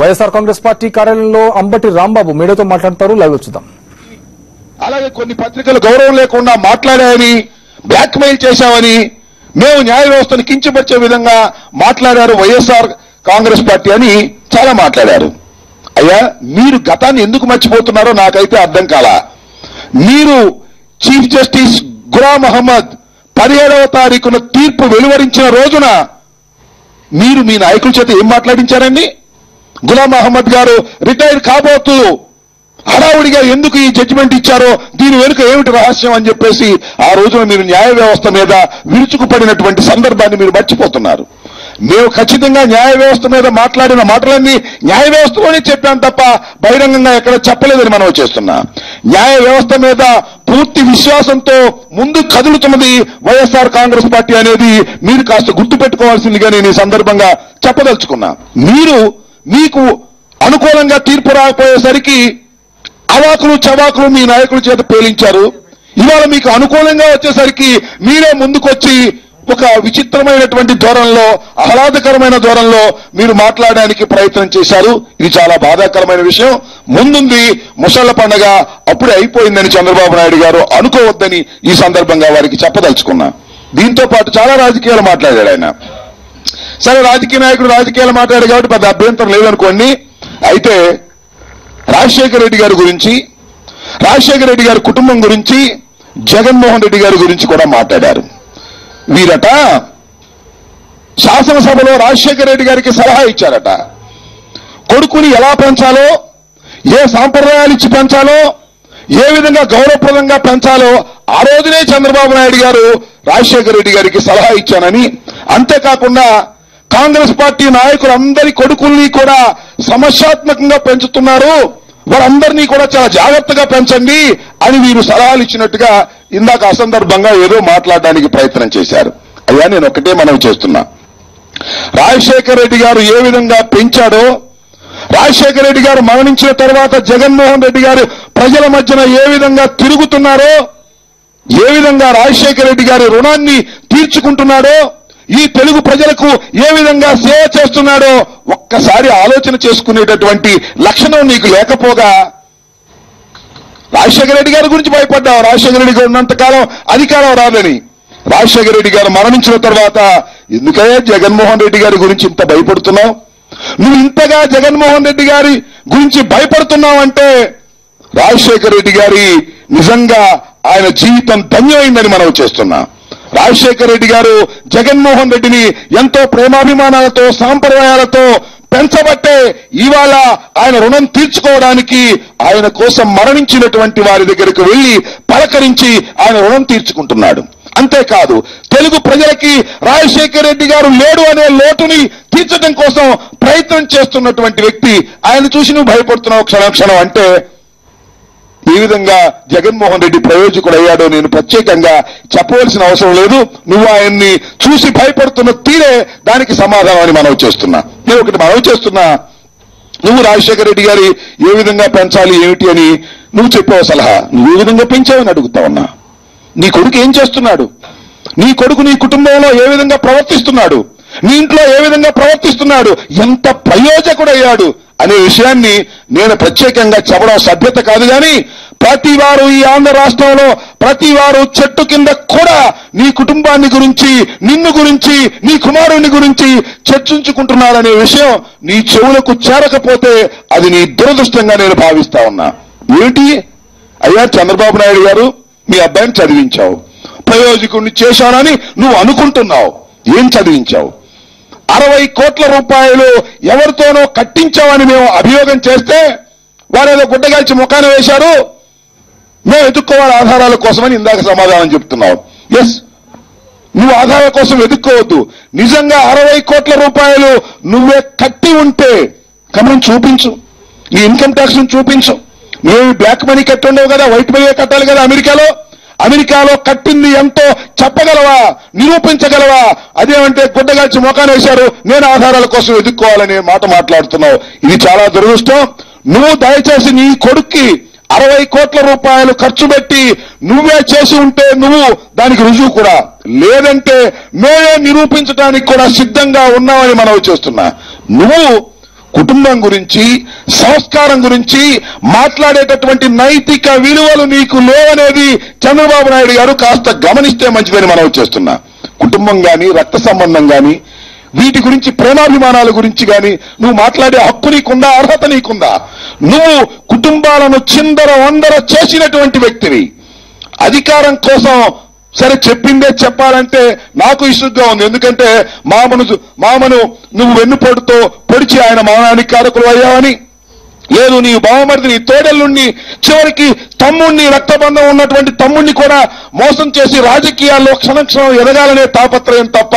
YSR Congress party కార్యాలయంలో అంబటి రాంబాబు మీడియాతో మాట్లాడతారు. లైవ్ చూద్దాం. అలాగే కొన్ని పత్రికలు గౌరవం లేకుండా మాట్లాడాయని, బ్లాక్ మెయిల్ చేశామని, మేము న్యాయ వ్యవస్థను కించపరిచే విధంగా మాట్లాడారు వైఎస్ఆర్ కాంగ్రెస్ పార్టీ అని చాలా మాట్లాడారు. అయ్యా, మీరు గతాన్ని ఎందుకు మర్చిపోతున్నారో నాకైతే అర్థం కాలా. మీరు చీఫ్ జస్టిస్ గులాం అహ్మద్ 17వ తారీఖున తీర్పు వెలువరించిన రోజున మీరు మీ నాయకుల చేత ఏం మాట్లాడించారండి? గులాం అహ్మద్ గారు రిటైర్ కాబోతూ హడావుడిగా ఎందుకు ఈ జడ్జిమెంట్ ఇచ్చారో, దీని వెనుక ఏమిటి రహస్యం అని చెప్పేసి ఆ రోజున మీరు న్యాయ వ్యవస్థ మీద విరుచుకుపడినటువంటి సందర్భాన్ని మీరు మర్చిపోతున్నారు. మేము ఖచ్చితంగా న్యాయ వ్యవస్థ మీద మాట్లాడిన మాటలన్నీ న్యాయ వ్యవస్థలోనే చెప్పాం తప్ప బహిరంగంగా ఎక్కడ చెప్పలేదని మనం చేస్తున్నా. న్యాయ వ్యవస్థ మీద పూర్తి విశ్వాసంతో ముందు కదులుతున్నది వైఎస్ఆర్ కాంగ్రెస్ పార్టీ అనేది మీరు కాస్త గుర్తుపెట్టుకోవాల్సిందిగా నేను ఈ సందర్భంగా చెప్పదలుచుకున్నా. మీకు అనుకూలంగా తీర్పు రాకపోయేసరికి అవాకులు చవాకులు మీ నాయకుల చేత పేలించారు. ఇవాళ మీకు అనుకూలంగా వచ్చేసరికి మీరే ముందుకొచ్చి ఒక విచిత్రమైనటువంటి ధోరణిలో, ఆహ్లాదకరమైన ధోరణిలో మీరు మాట్లాడడానికి ప్రయత్నం చేశారు. ఇది చాలా బాధాకరమైన విషయం. ముందుంది ముసళ్ల పండగ, అప్పుడే అయిపోయిందని చంద్రబాబు నాయుడు గారు అనుకోవద్దని ఈ సందర్భంగా వారికి చెప్పదలుచుకున్నా. దీంతో పాటు చాలా రాజకీయాలు మాట్లాడాడు ఆయన. సరే, రాజకీయ నాయకుడు రాజకీయాలు మాట్లాడాడు కాబట్టి పెద్ద అభ్యంతరం లేదనుకోండి. అయితే రాజశేఖర రెడ్డి గారి గురించి, రాజశేఖర రెడ్డి గారి కుటుంబం గురించి, జగన్మోహన్ రెడ్డి గారి గురించి కూడా మాట్లాడారు. వీరట శాసనసభలో రాజశేఖర రెడ్డి గారికి సలహా ఇచ్చారట. కొడుకుని ఎలా పెంచాలో, ఏ సాంప్రదాయాలు ఇచ్చి పెంచాలో, ఏ విధంగా గౌరవప్రదంగా పెంచాలో ఆ రోజునే చంద్రబాబు నాయుడు గారు రాజశేఖర రెడ్డి గారికి సలహా ఇచ్చానని, అంతేకాకుండా కాంగ్రెస్ పార్టీ నాయకులందరి కొడుకుల్ని కూడా సమస్యాత్మకంగా పెంచుతున్నారు, వారందరినీ కూడా చాలా జాగ్రత్తగా పెంచండి అని వీరు సలహాలు ఇచ్చినట్టుగా ఇందాక అసందర్భంగా ఏదో మాట్లాడడానికి ప్రయత్నం చేశారు. అయ్యా, నేను ఒకటే మనవి చేస్తున్నా. రాజశేఖర రెడ్డి గారు ఏ విధంగా పెంచాడో, రాజశేఖర రెడ్డి గారు మరణించిన తర్వాత జగన్మోహన్ రెడ్డి గారు ప్రజల మధ్యన ఏ విధంగా తిరుగుతున్నారో, ఏ విధంగా రాజశేఖర రెడ్డి గారి రుణాన్ని తీర్చుకుంటున్నాడో, ఈ తెలుగు ప్రజలకు ఏ విధంగా సేవ చేస్తున్నాడో ఒక్కసారి ఆలోచన చేసుకునేటటువంటి లక్షణం నీకు లేకపోగా రాజశేఖర రెడ్డి గారి గురించి భయపడ్డావు. రాజశేఖర రెడ్డి గారు ఉన్నంతకాలం అధికారం రాదని. రాజశేఖర రెడ్డి గారు మరణించిన తర్వాత ఎందుకయ్యా జగన్మోహన్ రెడ్డి గారి గురించి ఇంత భయపడుతున్నావు? నువ్వు ఇంతగా జగన్మోహన్ రెడ్డి గారి గురించి భయపడుతున్నావంటే రాజశేఖర రెడ్డి గారి నిజంగా ఆయన జీవితం ధన్యమైందని మనం చేస్తున్నా. రాజశేఖర రెడ్డి గారు జగన్మోహన్ రెడ్డిని ఎంతో ప్రేమాభిమానాలతో, సాంప్రదాయాలతో పెంచబట్టే ఇవాళ ఆయన రుణం తీర్చుకోవడానికి ఆయన కోసం మరణించినటువంటి వారి దగ్గరకు వెళ్లి పలకరించి ఆయన రుణం తీర్చుకుంటున్నాడు. అంతేకాదు, తెలుగు ప్రజలకి రాజశేఖర రెడ్డి గారు లేడు అనే లోటుని తీర్చడం కోసం ప్రయత్నం చేస్తున్నటువంటి వ్యక్తి. ఆయన చూసి నువ్వు భయపడుతున్నావు క్షణం అంటే ఈ విధంగా జగన్మోహన్ రెడ్డి ప్రయోజకుడు అయ్యాడో నేను ప్రత్యేకంగా చెప్పవలసిన అవసరం లేదు. నువ్వు ఆయన్ని చూసి భయపడుతున్న తీరే దానికి సమాధానం అని మనవి చేస్తున్నా. నేను ఒకటి మనవి చేస్తున్నా, నువ్వు రాజశేఖర రెడ్డి గారి ఏ విధంగా పెంచాలి ఏమిటి అని నువ్వు చెప్పావు సలహా. నువ్వు ఏ విధంగా పెంచావని అడుగుతా ఉన్నా. నీ కొడుకు ఏం చేస్తున్నాడు? నీ కొడుకు నీ కుటుంబంలో ఏ విధంగా ప్రవర్తిస్తున్నాడు? నీ ఇంట్లో ఏ విధంగా ప్రవర్తిస్తున్నాడు? ఎంత ప్రయోజకుడయ్యాడు అనే విషయాన్ని నేను ప్రత్యేకంగా చెప్పడం సభ్యత కాదు. కానీ ప్రతి వారు ఈ ఆంధ్ర రాష్ట్రంలో ప్రతి వారు చెట్టు కింద కూడా నీ కుటుంబాన్ని గురించి, నిన్ను గురించి, నీ కుమారుని గురించి చర్చించుకుంటున్నారనే విషయం నీ చెవులకు చేరకపోతే అది నీ దురదృష్టంగా నేను భావిస్తా ఉన్నా. ఏమిటి అయ్యా, చంద్రబాబు నాయుడు గారు మీ అబ్బాయిని చదివించావు, ప్రయోజకుడిని చేశానని నువ్వు అనుకుంటున్నావు. ఏం చదివించావు? 60 కోట్ల రూపాయలు ఎవరితోనో కట్టించామని మేము అభియోగం చేస్తే వారేదో గుడ్డగాల్చి ముఖాన వేశారు. మేము ఎదుర్కోవాలి ఆధారాల కోసమని ఇందాక సమాధానం చెప్తున్నావు. ఎస్, నువ్వు ఆధారాల కోసం ఎదుర్కోవద్దు. నిజంగా 60 కోట్ల రూపాయలు నువ్వే కట్టి ఉంటే కమలం చూపించు, నీ ఇన్కమ్ ట్యాక్స్ చూపించు. నువ్వు బ్లాక్ మనీ కట్టి ఉండవు కదా, వైట్ మనీ కట్టాలి కదా. అమెరికాలో కట్టింది ఎంతో చెప్పగలవా, నిరూపించగలవా? అదేమంటే గుడ్డగాల్చి మోకాన వేశారు, నేను ఆధారాల కోసం ఎదుర్కోవాలనే మాట మాట్లాడుతున్నావు. ఇది చాలా దురదృష్టం. నువ్వు దయచేసి నీ కొడుక్కి 60 కోట్ల రూపాయలు ఖర్చు పెట్టి నువ్వే చేసి ఉంటే నువ్వు దానికి రుజువు కూడా, లేదంటే మేమే నిరూపించడానికి కూడా సిద్ధంగా ఉన్నామని మనవి చేస్తున్నా. నువ్వు కుటుంబం గురించి, సంస్కారం గురించి మాట్లాడేటటువంటి నైతిక విలువలు నీకు లేవనేది చంద్రబాబు నాయుడు గారు కాస్త గమనిస్తే మంచిదని మనం చేస్తున్నా. కుటుంబం గాని, రక్త సంబంధం గాని, వీటి గురించి, ప్రేమాభిమానాల గురించి గాని నువ్వు మాట్లాడే హక్కు నీకుందా, అర్హత నీకుందా? నువ్వు కుటుంబాలను చిందర వందర చేసినటువంటి వ్యక్తివి. అధికారం కోసం సరే చెప్పిందే చెప్పాలంటే నాకు ఇసుగ్గా ఉంది. ఎందుకంటే మామను నువ్వు వెన్నుపోటుతో పొడిచి ఆయన మౌనానికి కారకులు అయ్యావని, లేదు నీ బావమరిది, నీ తోడల్లుణ్ణి, చివరికి తమ్ముణ్ణి, రక్తబంధం ఉన్నటువంటి తమ్ముణ్ణి కూడా మోసం చేసి రాజకీయాల్లో క్షణక్షణం ఎదగాలనే తాపత్రయం తప్ప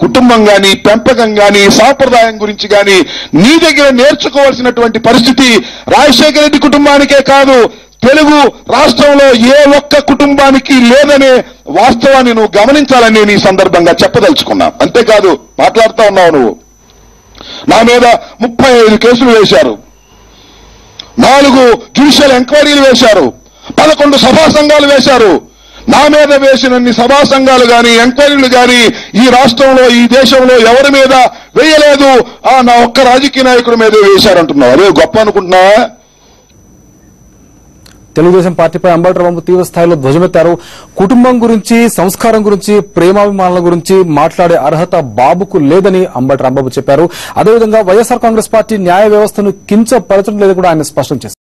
కుటుంబం గాని, పెంపకం గాని, సాంప్రదాయం గురించి గాని నీ దగ్గర నేర్చుకోవాల్సినటువంటి పరిస్థితి రాజశేఖర రెడ్డి కుటుంబానికే కాదు, తెలుగు రాష్ట్రంలో ఏ ఒక్క కుటుంబానికి లేదనే వాస్తవాన్ని నువ్వు గమనించాలని నేను ఈ సందర్భంగా చెప్పదలుచుకున్నా. అంతేకాదు, మాట్లాడుతూ ఉన్నావు నువ్వు. నా మీద 35 కేసులు వేశారు, 4 జ్యుడిషియల్ ఎంక్వైరీలు వేశారు, 11 సభా సంఘాలు వేశారు. నా మీద వేసినన్ని సభా సంఘాలు గాని, ఎంక్వైరీలు గాని ఈ రాష్ట్రంలో, ఈ దేశంలో ఎవరి మీద వేయలేదు. నా ఒక్క రాజకీయ నాయకుడి మీద వేశారంటున్నావు. అదే గొప్ప అనుకుంటున్నావా? తెలుగుదేశం పార్టీపై అంబటి రాంబాబు తీవ్ర స్థాయిలో ధ్వజమెత్తారు. కుటుంబం గురించి, సంస్కారం గురించి, ప్రేమాభిమానాల గురించి మాట్లాడే అర్హత బాబుకు లేదని అంబటి రాంబాబు చెప్పారు. అదేవిధంగా వైఎస్ఆర్ కాంగ్రెస్ పార్టీ న్యాయ వ్యవస్థను కించపరచడం లేదని కూడా ఆయన స్పష్టం చేశారు.